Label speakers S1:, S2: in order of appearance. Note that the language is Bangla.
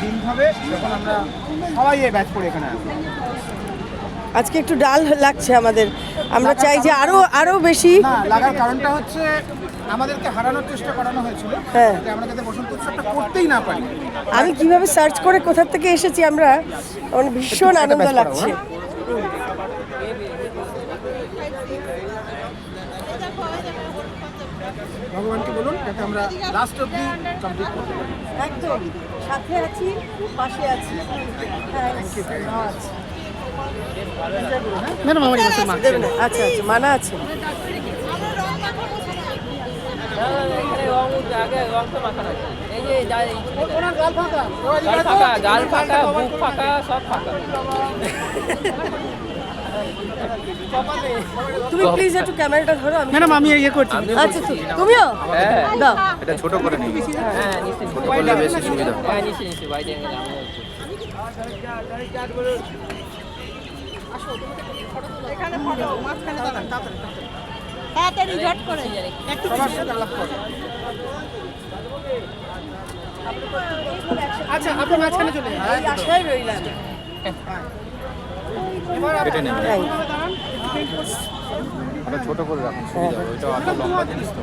S1: দিন হবে যখন আমরা সবাই এই ব্যাচ করে এখানে আসবো।
S2: আজকে একটু ডাল লাগছে আমাদের, আমরা চাই যে আরো বেশি।
S1: না লাগার কারণটা হচ্ছে আমাদেরকে হারানোর চেষ্টা করানো হয়েছিল,
S2: হ্যাঁ।
S1: যে আমরা যাতে বসন্ত উৎসবটা করতেই না পারি।
S2: আমি কিভাবে সার্চ করে কোথা থেকে এসেছি আমরা, আমার ভীষণ আনন্দ লাগছে।
S1: ভগবানকে বলুন যাতে আমরা লাস্ট অবধি কমপ্লিট করতে পারি।
S2: একদম সাথে আছি, পাশে আছি।
S1: ম্যাডাম আমার কাছে মা
S2: দেবেন? আচ্ছা আচ্ছা, মানা আছে। তুমি প্লিজ একটু ক্যামেরাটা ধরো।
S1: ম্যাডাম আমি ইয়ে করছি।
S2: আচ্ছা তুমিও দাও।
S3: এটা ছোট করে নিই,
S4: হ্যাঁ নিশ্চয়ই
S3: ছোট করলে বেশি সুবিধা হবে।
S4: হ্যাঁ নিশ্চয়ই বাইরে গেলে আমি
S5: তাড়াতাড়ি ঝট করে
S1: সবার সাথে আলাপ করো। আচ্ছা আপনি মাঝখানে চলে যান।
S2: এই আশায় রইলাম।
S3: কেটে নেবেন,
S2: তাই।
S3: ওটা ছোট করে রাখুন সুবিধা হবে, ওইটা অত লম্বা জিনিস তো।